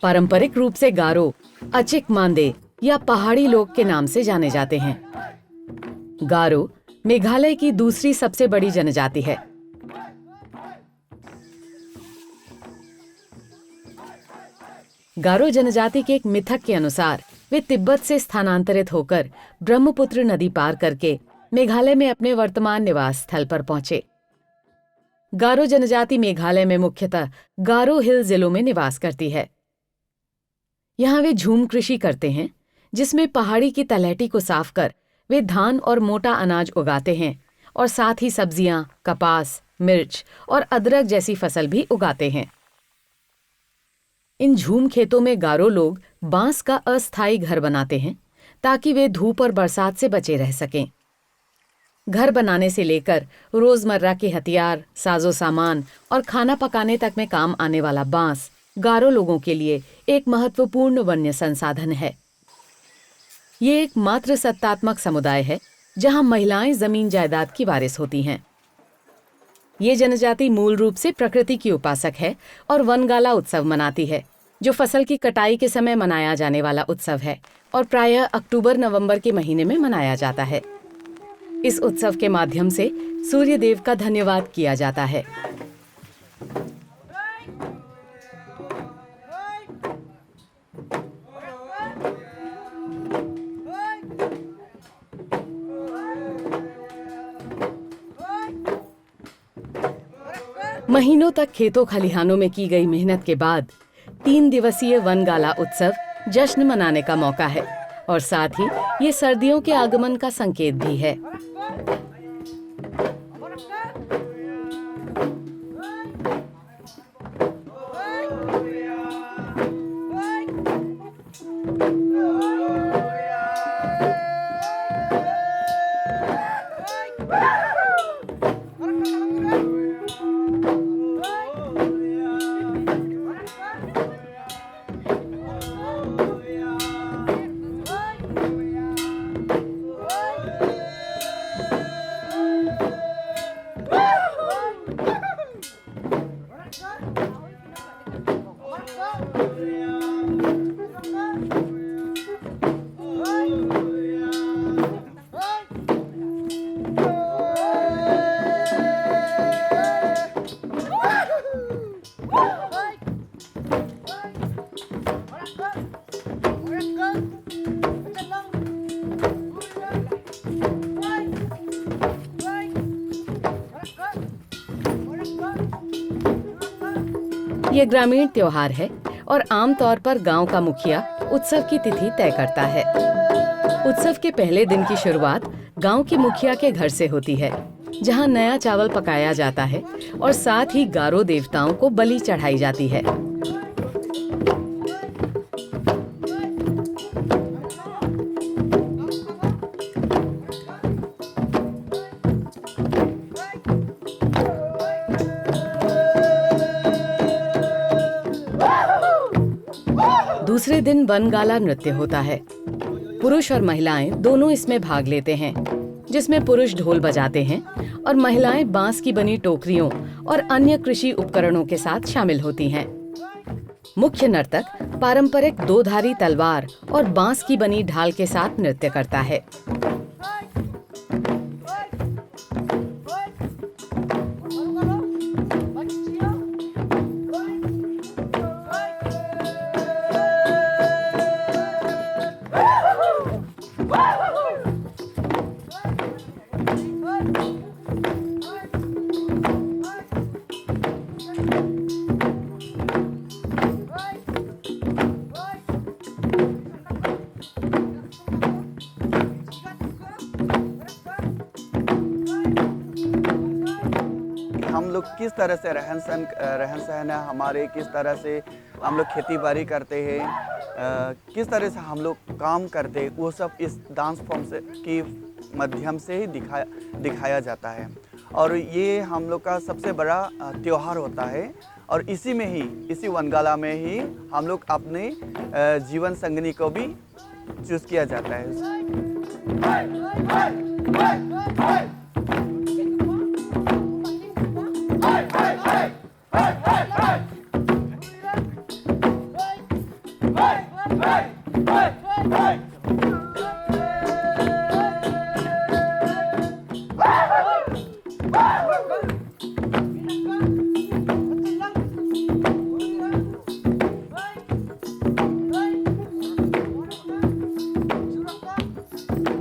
पारंपरिक रूप से गारो अचिक मांदे या पहाड़ी लोग के नाम से जाने जाते हैं। गारो मेघालय की दूसरी सबसे बड़ी जनजाति है। गारो जनजाति के एक मिथक के अनुसार वे तिब्बत से स्थानांतरित होकर ब्रह्मपुत्र नदी पार करके मेघालय में अपने वर्तमान निवास स्थल पर पहुंचे। गारो जनजाति मेघालय में मुख्यतः गारो हिल जिलों में निवास करती है। यहाँ वे झूम कृषि करते हैं, जिसमें पहाड़ी की तलहटी को साफ कर वे धान और मोटा अनाज उगाते हैं और साथ ही सब्जियां, कपास, मिर्च और अदरक जैसी फसल भी उगाते हैं। इन झूम खेतों में गारो लोग बांस का अस्थायी घर बनाते हैं ताकि वे धूप और बरसात से बचे रह सकें। घर बनाने से लेकर रोजमर्रा के हथियार, साजो सामान और खाना पकाने तक में काम आने वाला बांस गारो लोगों के लिए एक महत्वपूर्ण वन्य संसाधन है। ये एक मात्र सत्तात्मक समुदाय है जहां महिलाएं जमीन जायदाद की वारिस होती हैं। ये जनजाति मूल रूप से प्रकृति की उपासक है और वनगाला उत्सव मनाती है, जो फसल की कटाई के समय मनाया जाने वाला उत्सव है और प्रायः अक्टूबर-नवंबर के महीने में मनाया जाता है। इस उत्सव के माध्यम से सूर्य देव का धन्यवाद किया जाता है। महीनों तक खेतों खलिहानों में की गई मेहनत के बाद 3 दिवसीय वनगाला उत्सव जश्न मनाने का मौका है और साथ ही ये सर्दियों के आगमन का संकेत भी है। ये ग्रामीण त्योहार है और आमतौर पर गांव का मुखिया उत्सव की तिथि तय करता है। उत्सव के पहले दिन की शुरुआत गांव के मुखिया के घर से होती है, जहां नया चावल पकाया जाता है और साथ ही गारो देवताओं को बलि चढ़ाई जाती है। दूसरे दिन वनगाला नृत्य होता है। पुरुष और महिलाएं दोनों इसमें भाग लेते हैं, जिसमें पुरुष ढोल बजाते हैं और महिलाएं बांस की बनी टोकरियों और अन्य कृषि उपकरणों के साथ शामिल होती हैं। मुख्य नर्तक पारंपरिक 2-धारी तलवार और बांस की बनी ढाल के साथ नृत्य करता है। हम लोग किस तरह से रहन सहन है हमारे, किस तरह से हम लोग खेती बाड़ी करते हैं, किस तरह से हम लोग काम करते हैं, वो सब इस डांस फॉर्म से की माध्यम से ही दिखाया जाता है। और ये हम लोग का सबसे बड़ा त्यौहार होता है। और इसी में ही, इसी वनगाला में ही हम लोग अपने जीवन संगिनी को भी चूज़ किया जाता है।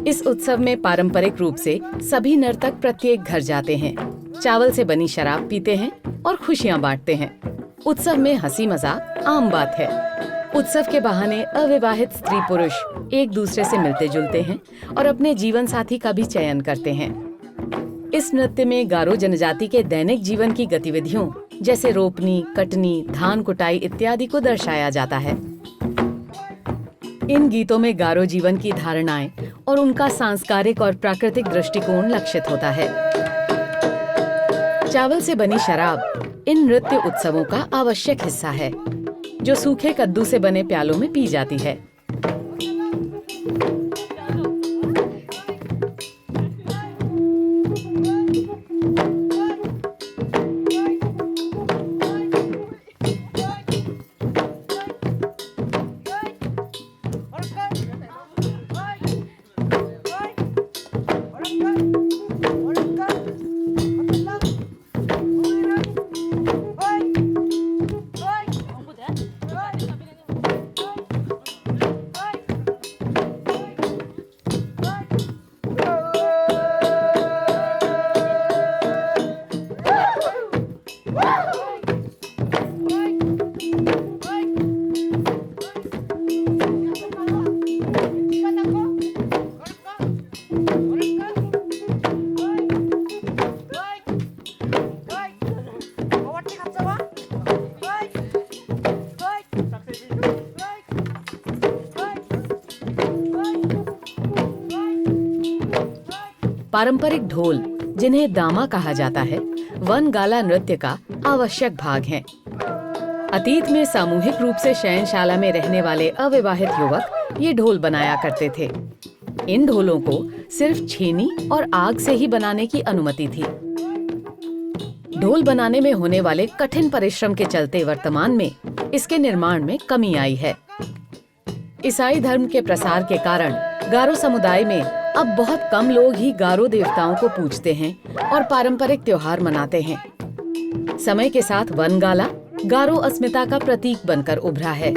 इस उत्सव में पारंपरिक रूप से सभी नर्तक प्रत्येक घर जाते हैं, चावल से बनी शराब पीते हैं और खुशियां बांटते हैं। उत्सव में हंसी मजाक आम बात है। उत्सव के बहाने अविवाहित स्त्री पुरुष एक दूसरे से मिलते जुलते हैं और अपने जीवन साथी का भी चयन करते हैं। इस नृत्य में गारो जनजाति के दैनिक जीवन की गतिविधियों जैसे रोपनी, कटनी, धान कुटाई इत्यादि को दर्शाया जाता है। इन गीतों में गारो जीवन की धारणाएं और उनका सांस्कारिक और प्राकृतिक दृष्टिकोण लक्षित होता है। चावल से बनी शराब इन नृत्य उत्सवों का आवश्यक हिस्सा है, जो सूखे कद्दू से बने प्यालों में पी जाती है। पारंपरिक ढोल, जिन्हें दामा कहा जाता है, वनगाला नृत्य का आवश्यक भाग हैं। अतीत में सामूहिक रूप से शयनशाला में रहने वाले अविवाहित युवक ये ढोल बनाया करते थे। इन ढोलों को सिर्फ छेनी और आग से ही बनाने की अनुमति थी। ढोल बनाने में होने वाले कठिन परिश्रम के चलते वर्तमान में इसके निर्माण में कमी आई है। ईसाई धर्म के प्रसार के कारण गारो समुदाय में अब बहुत कम लोग ही गारो देवताओं को पूजते हैं और पारंपरिक त्योहार मनाते हैं। समय के साथ वनगाला गारो अस्मिता का प्रतीक बनकर उभरा है।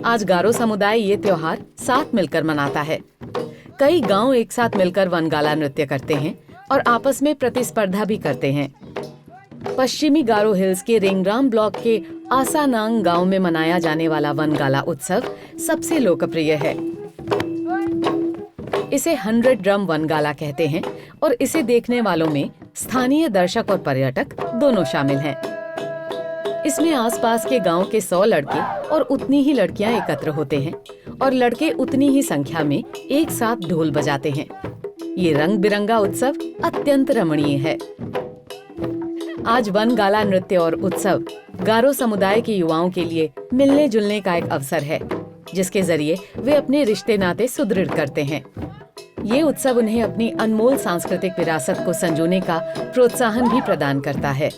आज गारो समुदाय ये त्योहार साथ मिलकर मनाता है। कई गांव एक साथ मिलकर वनगाला नृत्य करते हैं और आपस में प्रतिस्पर्धा भी करते हैं। पश्चिमी गारो हिल्स के रेंगराम ब्लॉक के आसानांग गांव में मनाया जाने वाला वनगाला उत्सव सबसे लोकप्रिय है। इसे 100 ड्रम वनगाला कहते हैं और इसे देखने वालों में स्थानीय दर्शक और पर्यटक दोनों शामिल हैं। इसमें आसपास के गांव के 100 लड़के और उतनी ही लड़कियां एकत्र होते हैं और लड़के उतनी ही संख्या में एक साथ ढोल बजाते हैं। ये रंग बिरंगा उत्सव अत्यंत रमणीय है। आज वनगाला नृत्य और उत्सव गारो समुदाय के युवाओं के लिए मिलने जुलने का एक अवसर है, जिसके जरिए वे अपने रिश्ते नाते सुदृढ़ करते हैं। ये उत्सव उन्हें अपनी अनमोल सांस्कृतिक विरासत को संजोने का प्रोत्साहन भी प्रदान करता है।